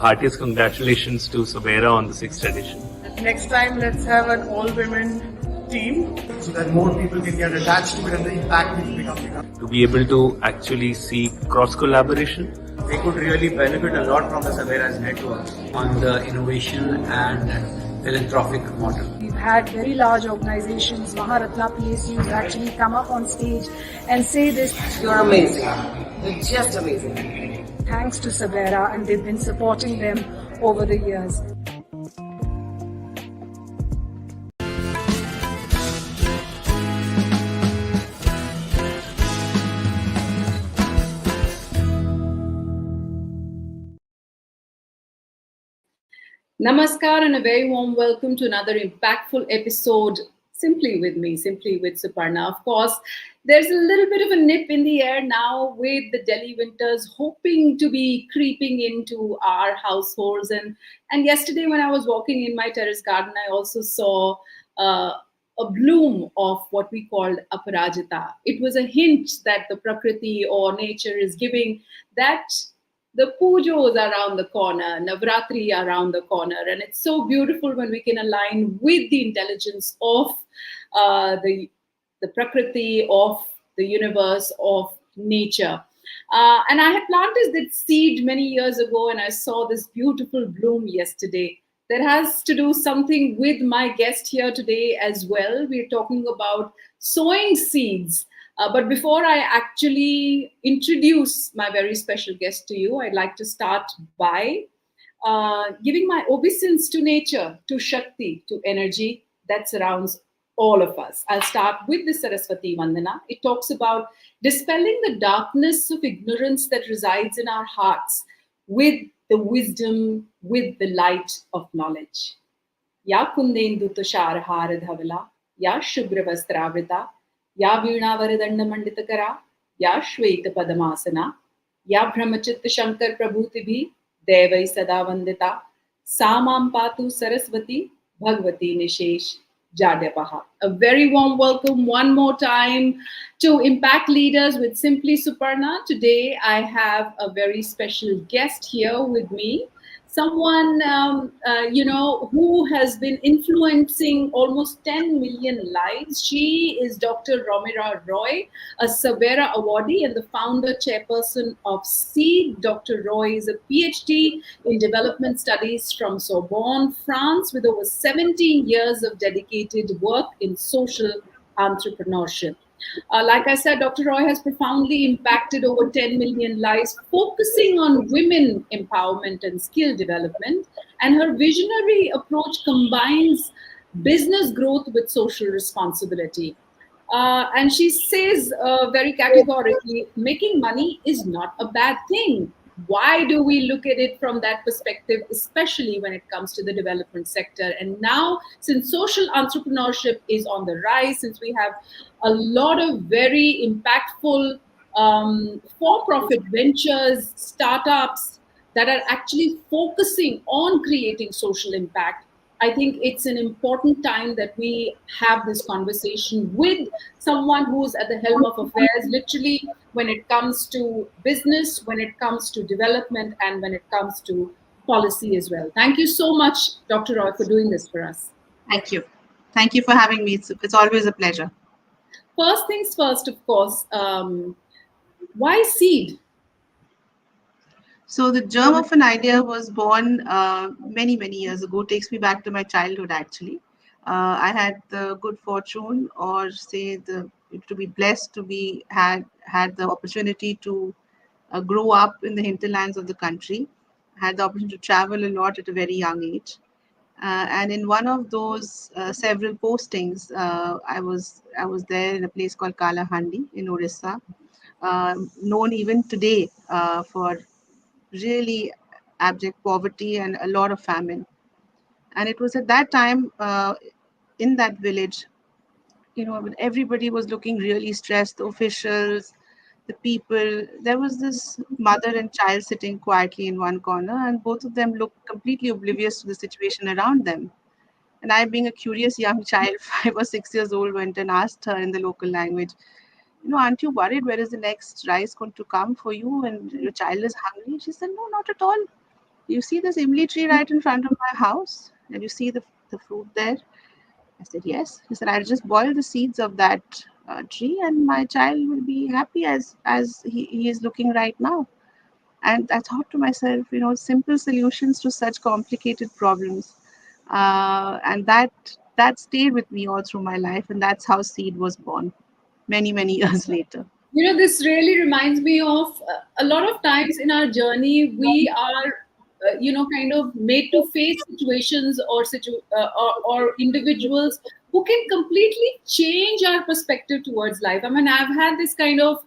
Heartiest congratulations to SABERA on the 6th edition. Next time, let's have an all-women team so that more people can get attached to it and the impact will become bigger. To be able to actually see cross-collaboration. They could really benefit a lot from the SABERA's network on the innovation and philanthropic model. We've had very large organizations, Maharatna PSUs, actually come up on stage and say this. You're amazing. You're just amazing. Thanks to SABERA, and they've been supporting them over the years. Namaskar and a very warm welcome to another impactful episode, Simply with me, Simply with Suparnaa. Of course, there's a little bit of a nip in the air now with the Delhi winters hoping to be creeping into our households. And yesterday when I was walking in my terrace garden, I also saw a bloom of what we called aparajita. It was a hint that the Prakriti or nature is giving that the pujos are around the corner, Navratri are around the corner, and it's so beautiful when we can align with the intelligence of the Prakriti, of the universe, of nature. And I had planted that seed many years ago, and I saw this beautiful bloom yesterday. That has to do something with my guest here today as well. We're talking about sowing seeds. But before I actually introduce my very special guest to you, I'd like to start by giving my obeisance to nature, to Shakti, to energy that surrounds all of us. I'll start with the Saraswati Vandana. It talks about dispelling the darkness of ignorance that resides in our hearts with the wisdom, with the light of knowledge. Ya kundendu tushar haradhavala, ya shubhra vastravrita, या वीणा वरदंड मंडित करा, या श्वेत पद्मासना, या ब्रह्मचित्त शंकर प्रभूति भी देवै सदा वंदिता, सा मां पातु Saraswati Bhagwati निशेष जाड्यपहा. A very warm welcome one more time to Impact Leaders with Simply Suparnaa. Today I have a very special guest here with me. Someone, who has been influencing almost 10 million lives. She is Dr. Romira Roy, a SABERA Awardee and the founder chairperson of SEED. Dr. Roy is a PhD in development studies from Sorbonne, France, with over 17 years of dedicated work in social entrepreneurship. Like I said, Dr. Roy has profoundly impacted over 10 million lives, focusing on women empowerment and skill development. And her visionary approach combines business growth with social responsibility. And she says very categorically, making money is not a bad thing. Why do we look at it from that perspective, especially when it comes to the development sector? And now, since social entrepreneurship is on the rise, since we have a lot of very impactful for-profit ventures, startups that are actually focusing on creating social impact, I think it's an important time that we have this conversation with someone who's at the helm of affairs, literally when it comes to business, when it comes to development, and when it comes to policy as well. Thank you so much, Dr. Roy, for doing this for us. Thank you. Thank you for having me. It's always a pleasure. First things first, of course, why SEED? So the germ of an idea was born many, many years ago. It takes me back to my childhood, actually. I had the good fortune, or say to be blessed to be had the opportunity to grow up in the hinterlands of the country. Had the opportunity to travel a lot at a very young age. And in one of those several postings, I was there in a place called Kalahandi in Orissa, known even today for really abject poverty and a lot of famine. And it was at that time in that village, when everybody was looking really stressed, the officials, the people. There was this mother and child sitting quietly in one corner, and both of them looked completely oblivious to the situation around them. And I, being a curious young child, 5 or 6 years old, went and asked her in the local language, aren't you worried? Where is the next rice going to come for you? And your child is hungry? She said, no, not at all. You see this imli tree right in front of my house? And you see the fruit there? I said, yes. He said, I'll just boil the seeds of that tree and my child will be happy as he is looking right now. And I thought to myself, simple solutions to such complicated problems. And that stayed with me all through my life. And that's how Seed was born many, many years later. This really reminds me of a lot of times in our journey, we are, kind of made to face situations or individuals who can completely change our perspective towards life. I mean, I've had this kind of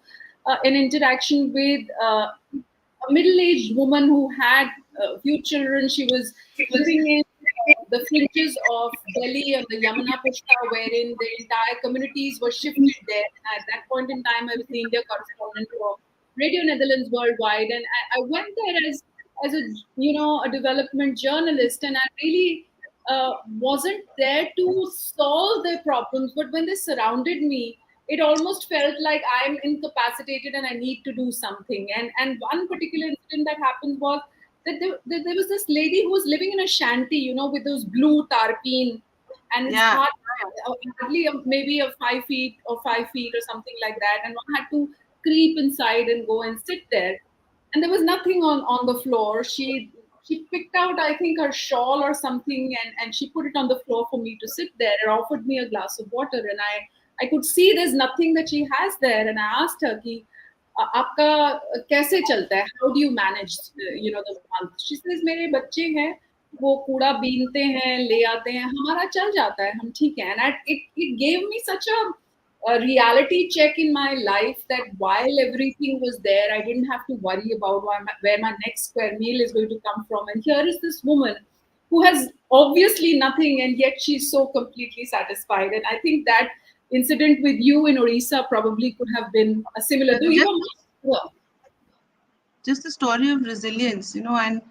an interaction with a middle-aged woman who had a few children. She was living in the fringes of Delhi on the Yamuna Pushkar, wherein the entire communities were shifted there. At that point in time, I was the India correspondent for Radio Netherlands Worldwide, and I went there as a a development journalist, and I really wasn't there to solve their problems, but when they surrounded me, it almost felt like I'm incapacitated and I need to do something. And one particular incident that happened was that there was this lady who was living in a shanty, with those blue tarpaulin, and it's Yeah. hardly maybe a 5 feet or 5 feet or something like that, and one had to creep inside and go and sit there, and there was nothing on the floor. She picked out, I think, her shawl or something, and she put it on the floor for me to sit there and offered me a glass of water, and I could see there's nothing that she has there, and I asked her ki आपका कैसे चलता है, how do you manage the month? She says मेरे बच्चे हैं, वो कूड़ा बीनते हैं, ले आते हैं, हमारा चल जाता है, हम ठीक है. And it gave me such a reality check in my life that while everything was there, I didn't have to worry about where my next square meal is going to come from. And here is this woman who has obviously nothing, and yet she's so completely satisfied. And I think that incident with you in Orissa probably could have been a similar. Do you know? Just the story of resilience, and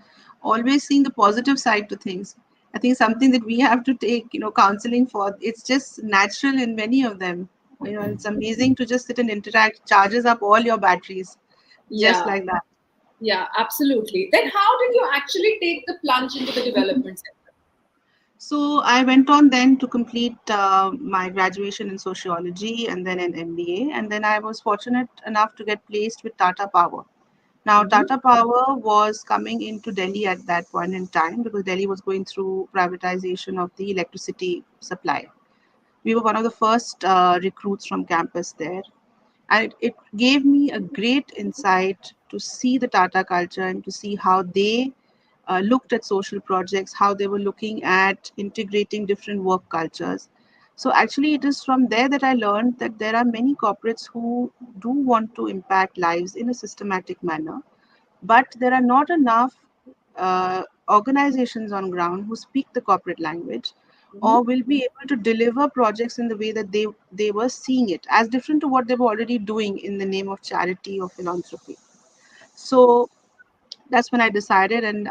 always seeing the positive side to things. I think something that we have to take, counseling for. It's just natural in many of them. And it's amazing to just sit and interact, charges up all your batteries, just Yeah, like that. yeah, absolutely. Then how did you actually take the plunge into the development sector? So I went on then to complete my graduation in sociology and then an MBA. And then I was fortunate enough to get placed with Tata Power. Now, Mhm. Tata Power was coming into Delhi at that point in time because Delhi was going through privatization of the electricity supply. We were one of the first recruits from campus there. And it gave me a great insight to see the Tata culture and to see how they looked at social projects, how they were looking at integrating different work cultures. So, actually, it is from there that I learned that there are many corporates who do want to impact lives in a systematic manner, but there are not enough organizations on ground who speak the corporate language Mhm. or will be able to deliver projects in the way that they were seeing it as different to what they were already doing in the name of charity or philanthropy. So that's when I decided, and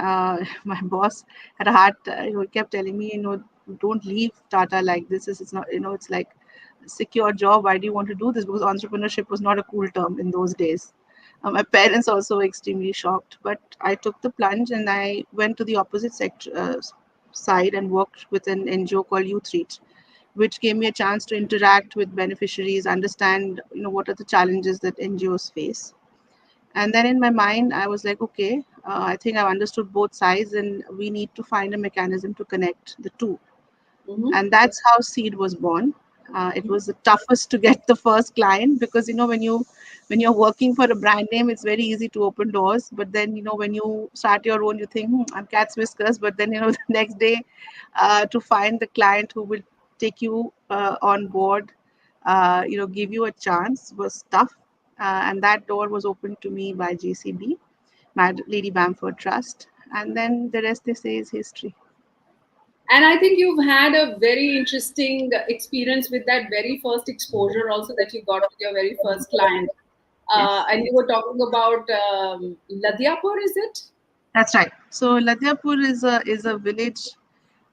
my boss had a heart. He kept telling me, don't leave Tata like this. It's not, it's like a secure job. Why do you want to do this? Because entrepreneurship was not a cool term in those days. My parents also were extremely shocked, but I took the plunge and I went to the opposite sector side and worked with an NGO called Youth Reach, which gave me a chance to interact with beneficiaries, understand what are the challenges that NGOs face. And then in my mind, I was like, okay, I think I've understood both sides, and we need to find a mechanism to connect the two. Mhm. And that's how Seed was born. It was the toughest to get the first client because when you're working for a brand name, it's very easy to open doors. But then when you start your own, you think, I'm cat's whiskers. But then the next day, to find the client who will take you on board, give you a chance was tough. And that door was opened to me by JCB, Mad Lady Bamford Trust. And then the rest, they say, is history. And I think you've had a very interesting experience with that very first exposure, also that you got with your very first client. Yes. And you were talking about Ladhiapur, is it? That's right. So Ladhiapur is a village.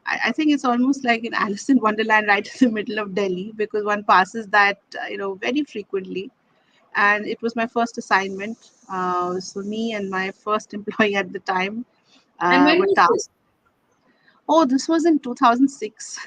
I think it's almost like an Alice in Wonderland, right in the middle of Delhi, because one passes that very frequently. And it was my first assignment. So me and my first employee at the time, And when were was tasked. this? Oh, this was in 2006.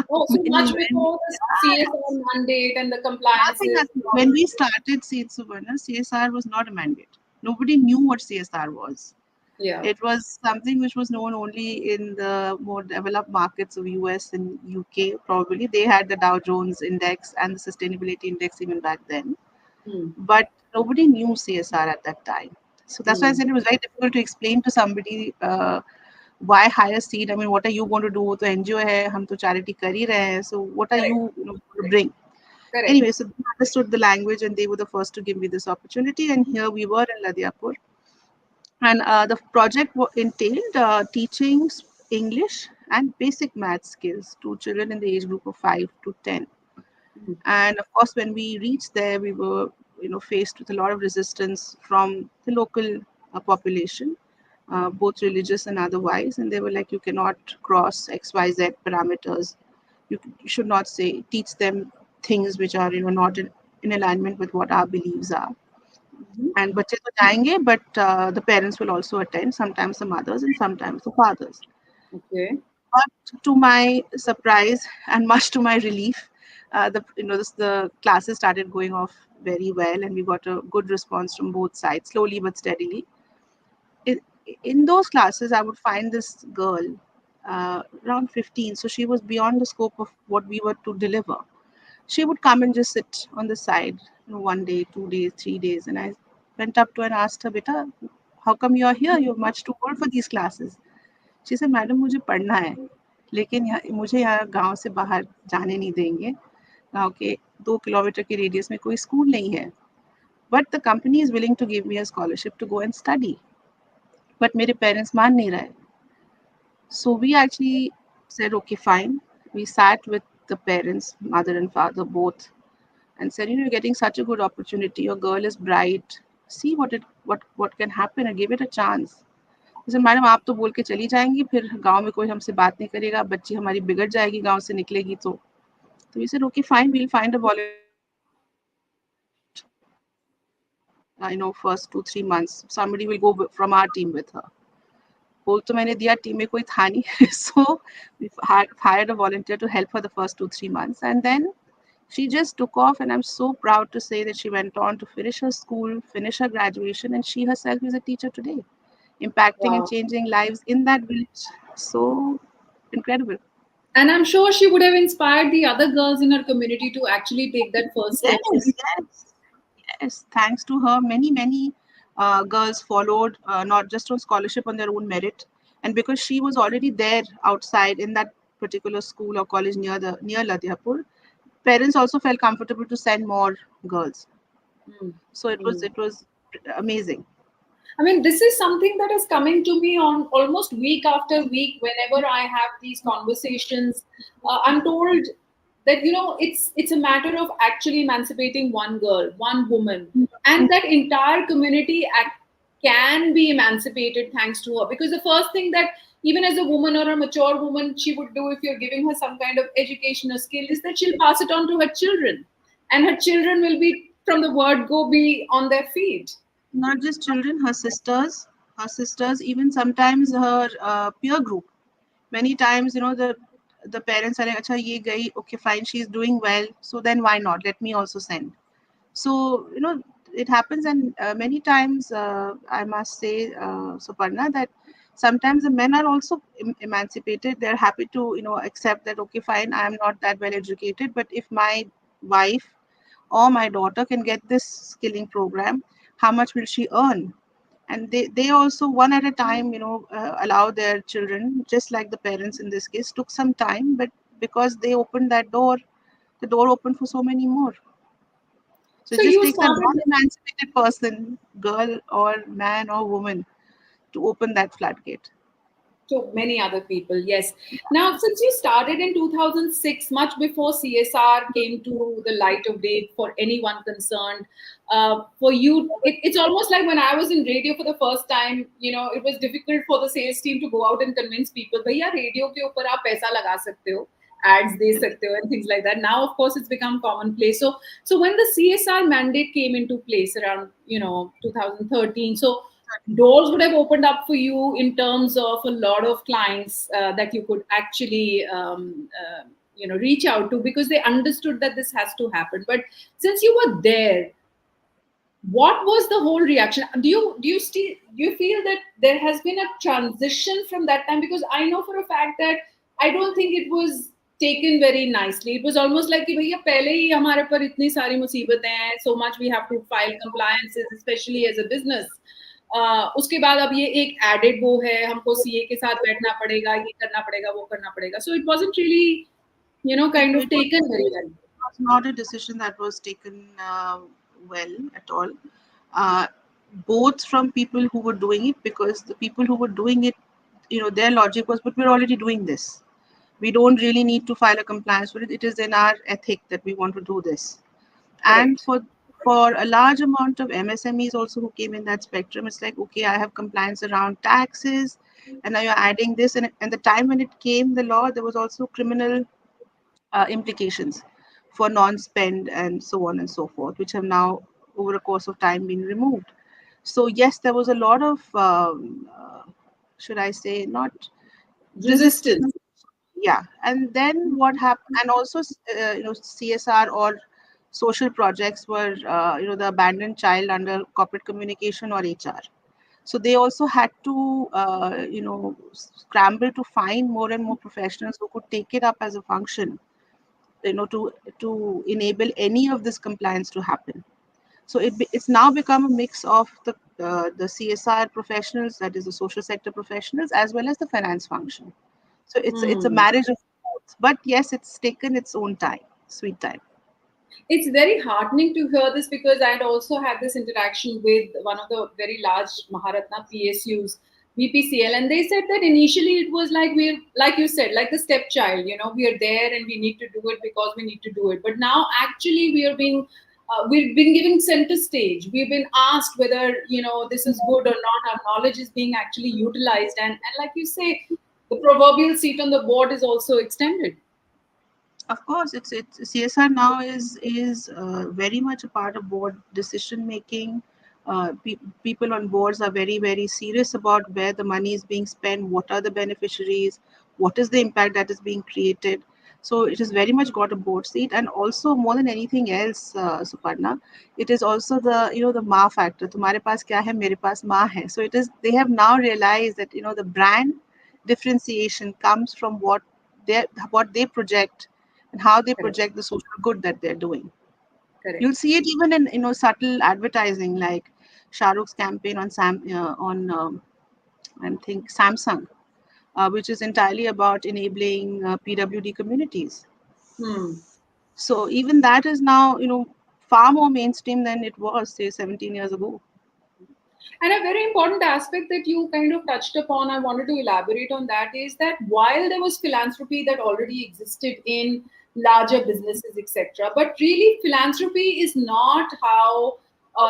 Oh, so Many, much many, before the CSR mandate and the nothing. compliances. When we started Seed Suparnaa, CSR was not a mandate. Nobody knew what CSR was. Yeah. It was something which was known only in the more developed markets of US and UK. Probably they had the Dow Jones Index and the Sustainability Index even back then, Hmm. but nobody knew CSR at that time. So that's why I Hmm. said it was very difficult to explain to somebody why hire seed. I mean, what are you going to do? वो तो NGO है, हम तो charity कर ही रहे हैं. So what are Correct. you going to bring? Correct. Anyway, so they understood the language and they were the first to give me this opportunity. And here we were in Ladiapur. And the project entailed teaching English and basic math skills to children in the age group of 5 to 10. Hmm. And of course, when we reached there, we were, faced with a lot of resistance from the local population, both religious and otherwise. And they were like, you cannot cross XYZ parameters. You should not teach them things which are, not in alignment with what our beliefs are. And बच्चे तो जाएंगे, but the parents will also attend, sometimes the mothers and sometimes the fathers. Okay. But to my surprise and much to my relief, the classes started going off very well, and we got a good response from both sides, slowly but steadily. In, in those classes, I would find this girl around 15, so she was beyond the scope of what we were to deliver. She would come and just sit on the side, 1 day, 2 days, 3 days, and I went up to her and asked her, "Beta, how come you are here? You're much too old for these classes." She said, "Madam, मुझे पढ़ना है, लेकिन मुझे यहाँ गांव से बाहर जाने नहीं देंगे. गांव के 2 किलोमीटर के रेडियस में कोई स्कूल नहीं है. But the company is willing to give me a scholarship to go and study. But मेरे parents मान नहीं रहे." So we actually said, okay, fine. We sat with the parents, mother and father both, and said, you're getting such a good opportunity. Your girl is bright. See what can happen and give it a chance. जैसे madam आप तो बोल के चली जाएंगी, फिर गांव में कोई हमसे बात नहीं करेगा, बच्ची हमारी बिगड़ जाएगी गांव से निकलेगी तो we said okay fine, we'll find a volunteer. First 2-3 months somebody will go from our team with her. बोल तो मैंने दिया, टीम में कोई था नहीं. So we hired a volunteer to help her the first 2-3 months, and then she just took off, and I'm so proud to say that she went on to finish her school, finish her graduation, and she herself is a teacher today, impacting and Wow. changing lives in that village. So incredible. And I'm sure she would have inspired the other girls in her community to actually take that first step. Yes. Thanks to her, many girls followed, not just on scholarship, on their own merit, and because she was already there outside in that particular school or college near Ladhiapur, parents also felt comfortable to send more girls. So it was amazing. I mean, this is something that is coming to me on almost week after week. Whenever I have these conversations, I'm told that it's a matter of actually emancipating one girl, one woman, and that entire community can be emancipated thanks to her. Because the first thing that even as a woman or a mature woman she would do if you're giving her some kind of education or skill is that she'll pass it on to her children, and her children will be from the word go be on their feet. Not just children, her sisters, even sometimes her peer group. Many times, the parents are like, "Acha, ye gayi, okay, fine, she's doing well, so then why not? Let me also send." So, it happens, and many times, I must say, Suparna, that sometimes the men are also emancipated. They're happy to, accept that, okay, fine, I'm not that well educated, but if my wife or my daughter can get this skilling program, how much will she earn? And they also one at a time, allow their children, just like the parents in this case took some time, but because they opened that door, the door opened for so many more. So So it just you takes that started. one emancipated person, girl or man or woman, to open that floodgate. To many other people, yes. Now, since you started in 2006, much before CSR came to the light of day for anyone concerned, for you, it's almost like when I was in radio for the first time, it was difficult for the sales team to go out and convince people, भैया radio के ऊपर आप पैसा लगा सकते हो, ads दे सकते हो, and things like that. Now, of course, it's become commonplace. So when the CSR mandate came into place around, 2013, so doors would have opened up for you in terms of a lot of clients that you could actually reach out to, because they understood that this has to happen. But since you were there, what was the whole reaction? Do you feel that there has been a transition from that time? Because I know for a fact that I don't think it was taken very nicely. It was almost like कि भैया पहले ही हमारे पर इतनी सारी मुसीबतें हैं, so much we have to file compliances, especially as a business. उसके बाद अब ये एक added वो है, हमको CA के साथ बैठना पड़ेगा, ये करना पड़ेगा, वो करना पड़ेगा. So it wasn't really, kind of taken very well. It was not a decision that was taken well at all. Both from people who were doing it, because the people who were doing it, their logic was, but we're already doing this. We don't really need to file a compliance with it. It is in our ethic that we want to do this. And for a large amount of MSMEs also who came in that spectrum, it's like, okay, I have compliance around taxes, and now you're adding this. And the time when it came, the law, there was also criminal implications for non-spend and so on and so forth, which have now, over a course of time, been removed. So yes, there was a lot of, should I say, not Resistance. Yeah, and then what happened, and also CSR or social projects were the abandoned child under corporate communication or HR. So they also had to scramble to find more and more professionals who could take it up as a function, to enable any of this compliance to happen. So it's now become a mix of the CSR professionals, that is the social sector professionals, as well as the finance function. So it's a marriage of both. But yes, it's taken its own time, sweet time. It's very heartening to hear this, because I had also had this interaction with one of the very large Maharatna PSUs, BPCL, and they said that initially it was like we're, like you said, like the stepchild, we are there and we need to do it because we need to do it. But now actually we've been given center stage. We've been asked whether, this is good or not. Our knowledge is being actually utilized. And like you say, the proverbial seat on the board is also extended. Of course, it's CSR now is very much a part of board decision making. People on boards are very, very serious about where the money is being spent, what are the beneficiaries, what is the impact that is being created. So it has very much got a board seat, and also more than anything else, Suparna, it is also the Ma factor. तुम्हारे पास क्या है, मेरे पास माँ है. So it is, they have now realized that the brand differentiation comes from what they project and how they project the social good that they're doing. Correct. You'll see it even in subtle advertising, like Shah Rukh's campaign on I think Samsung, which is entirely about enabling PWD communities. So even that is now far more mainstream than it was, say, 17 years ago. And a very important aspect that you kind of touched upon, I wanted to elaborate on that, is that while there was philanthropy that already existed in larger businesses, etc., but really philanthropy is not how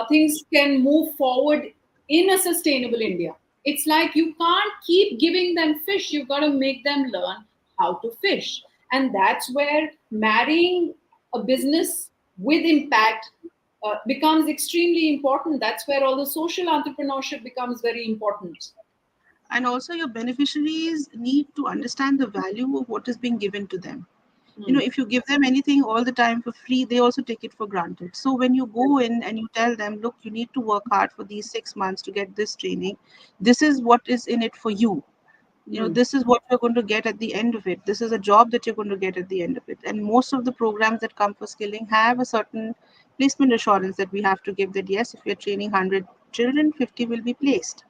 things can move forward in a sustainable India. It's like you can't keep giving them fish, you've got to make them learn how to fish. And that's where marrying a business with impact becomes extremely important. That's where all the social entrepreneurship becomes very important. And also your beneficiaries need to understand the value of what is being given to them. If you give them anything all the time for free, they also take it for granted. So when you go in and you tell them, look, you need to work hard for these 6 months to get this training, this is what is in it for you. This is what you're going to get at the end of it. This is a job that you're going to get at the end of it. And most of the programs that come for skilling have a certain placement assurance that we have to give, that yes, if we're training 100 children, 50 will be placed.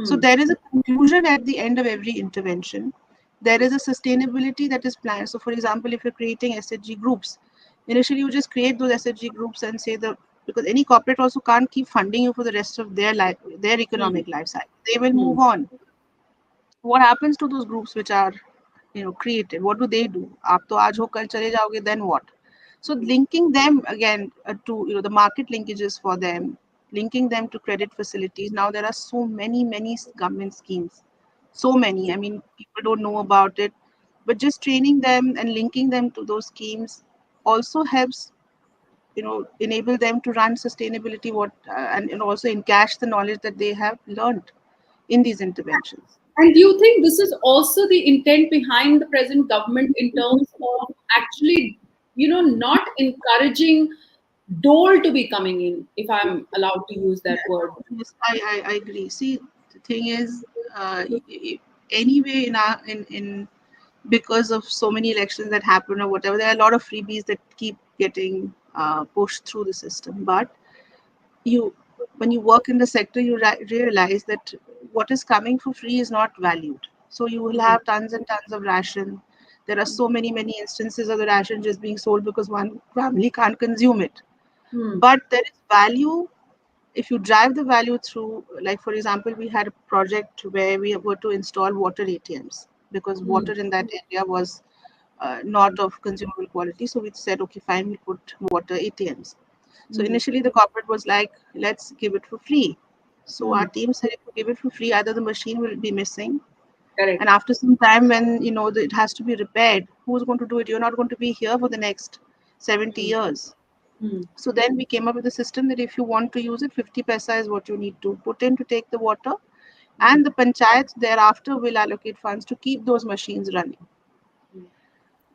So there is a conclusion at the end of every intervention. There is a sustainability that is planned. So for example, if you're creating SHG groups, initially you just create those SHG groups and say, because any corporate also can't keep funding you for the rest of their life, their economic life cycle. They will move on. What happens to those groups which are created? What do they do? आप तो आज हो कल चले जाओगे, then what? So linking them again to the market linkages for them, linking them to credit facilities. Now there are so many government schemes, so many. I mean, people don't know about it, but just training them and linking them to those schemes also helps enable them to run sustainability, and also encash the knowledge that they have learned in these interventions. And do you think this is also the intent behind the present government in terms of actually, not encouraging dole to be coming in, if I'm allowed to use that word? Yes, I agree. See, the thing is, anyway, in because of so many elections that happen or whatever, there are a lot of freebies that keep getting pushed through the system. But you, when you work in the sector, you realize that what is coming for free is not valued. So you will have tons and tons of ration. There are so many instances of the ration just being sold because one family can't consume it. Hmm. But there is value if you drive the value through. Like, for example, we had a project where we were to install water ATMs because water in that area was not of consumable quality. So we said, okay, fine, we put water ATMs. So initially the corporate was like, let's give it for free. So our team said, if we give it for free, either the machine will be missing, Correct. and after some time, when it has to be repaired, who's going to do it? You're not going to be here for the next 70 years. So then we came up with a system that if you want to use it, 50 paisa is what you need to put in to take the water, and the panchayats thereafter will allocate funds to keep those machines running.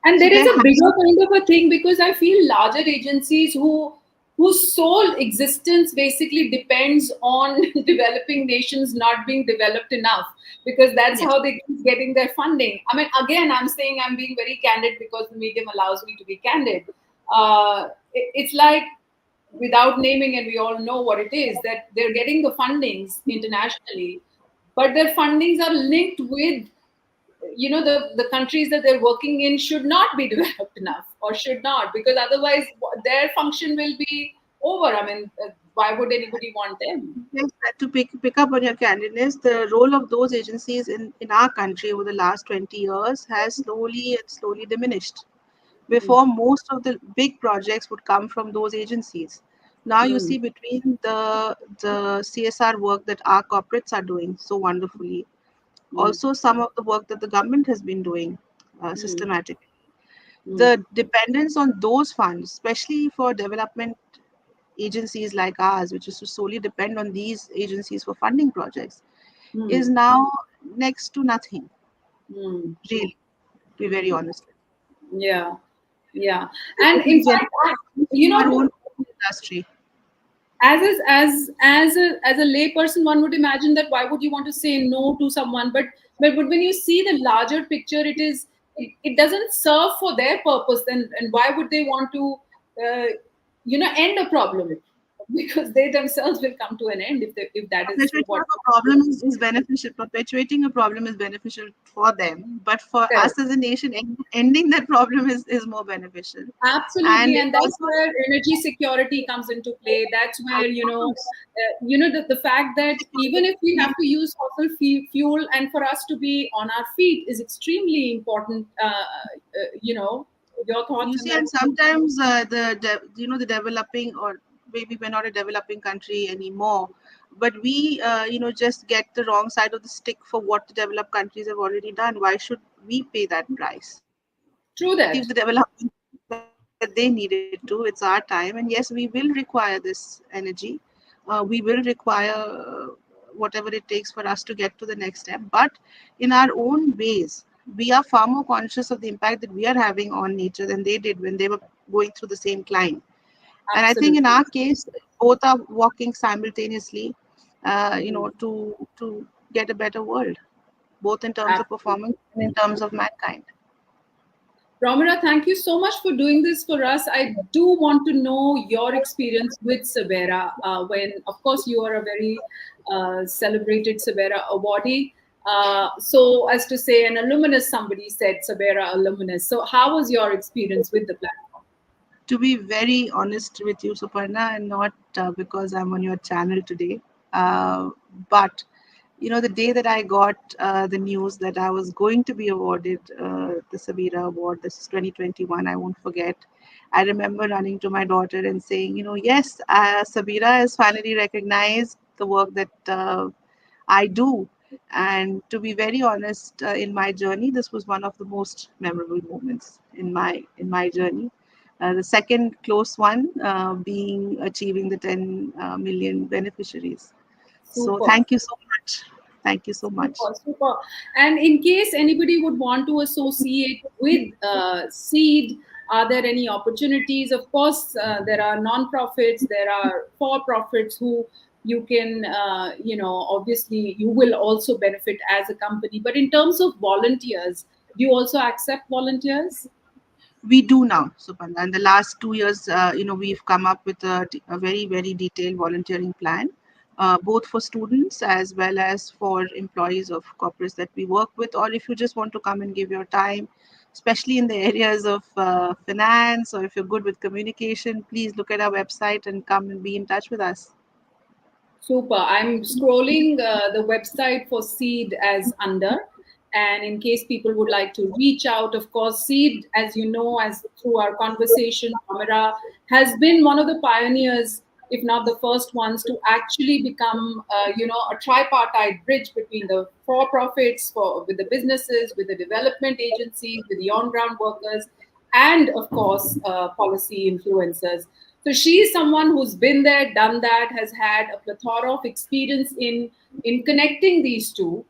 And So there is there a has bigger kind of a thing, because I feel larger agencies whose sole existence basically depends on developing nations not being developed enough, because that's Yes. how they keep getting their funding. I mean, again, I'm saying I'm being very candid because the medium allows me to be candid. It's like, without naming, and we all know what it is, that they're getting the fundings internationally, but their fundings are linked with, the countries that they're working in should not be developed enough, or should not, because otherwise their function will be over. I mean, why would anybody want them? Yes, to pick up on your candidness, the role of those agencies in our country over the last 20 years has slowly diminished. Before, most of the big projects would come from those agencies. Now you see, between the CSR work that our corporates are doing so wonderfully, also some of the work that the government has been doing systematically, the dependence on those funds, especially for development agencies like ours, which is to solely depend on these agencies for funding projects, is now next to nothing, really, to be very honest. Yeah, yeah. It And in is fact, you our know, own industry. as a layperson, one would imagine that why would you want to say no to someone? But when you see the larger picture, it doesn't serve for their purpose. And why would they want to end a problem? Because they themselves will come to an end if that is Perpetuating what. a problem is beneficial. Perpetuating a problem is beneficial for them, but for Correct. us as a nation, ending that problem is more beneficial. And Absolutely, it and that's also, where energy security comes into play. That's where, of course, the fact that even if we have to use fossil fuel, and for us to be on our feet is extremely important. Your thoughts you on see, that? and sometimes the developing, or maybe we're not a developing country anymore, but we just get the wrong side of the stick for what the developed countries have already done. Why should we pay that price? True Achieve that. the development that they needed to. It's our time, and yes, we will require this energy. We will require whatever it takes for us to get to the next step. But in our own ways, we are far more conscious of the impact that we are having on nature than they did when they were going through the same climb. And I think in Absolutely. our case, both are walking simultaneously, to get a better world, both in terms of Absolutely. performance and in terms of mankind. Romira, thank you so much for doing this for us. I do want to know your experience with SABERA, when, of course, you are a very celebrated SABERA awardee. So, as to say, an alumnus, somebody said SABERA alumnus. So, how was your experience with the platform? To be very honest with you, Suparna, and not because I'm on your channel today, but the day that I got the news that I was going to be awarded the SABERA award, this is 2021, I won't forget. I remember running to my daughter and saying, yes, SABERA has finally recognized the work that I do. And to be very honest, in my journey, this was one of the most memorable moments in my journey, The second close one being achieving the 10 million beneficiaries. So Super. thank you so much. Thank you so much. Super, super. And in case anybody would want to associate with Seed, are there any opportunities? Of course, there are non-profits, there are for-profits who you can, obviously you will also benefit as a company. But in terms of volunteers, do you also accept volunteers? We do now, Suparna. In the last 2 years, we've come up with a very, very detailed volunteering plan, both for students as well as for employees of corporates that we work with, or if you just want to come and give your time, especially in the areas of finance, or if you're good with communication, please look at our website and come and be in touch with us. Super. I'm scrolling the website for Seed as under. And in case people would like to reach out, of course, Seed, as you know, as through our conversation, Romira has been one of the pioneers, if not the first ones, to actually become, a tripartite bridge between the for-profits, with the businesses, with the development agencies, with the on-ground workers, and of course, policy influencers. So she is someone who's been there, done that, has had a plethora of experience in connecting these two,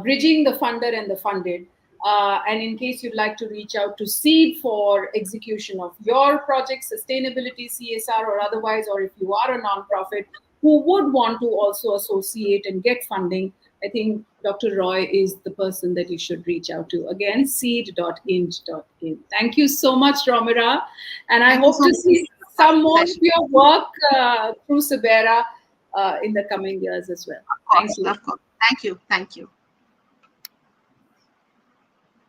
bridging the funder and the funded. And in case you'd like to reach out to Seed for execution of your project, sustainability, CSR, or otherwise, or if you are a nonprofit who would want to also associate and get funding, I think Dr. Roy is the person that you should reach out to. Again, seed.int.in. Thank you so much, Romira. And I hope to see some more of your work through SABERA in the coming years as well. Of course, Thank you. of course. Thank you. Thank you.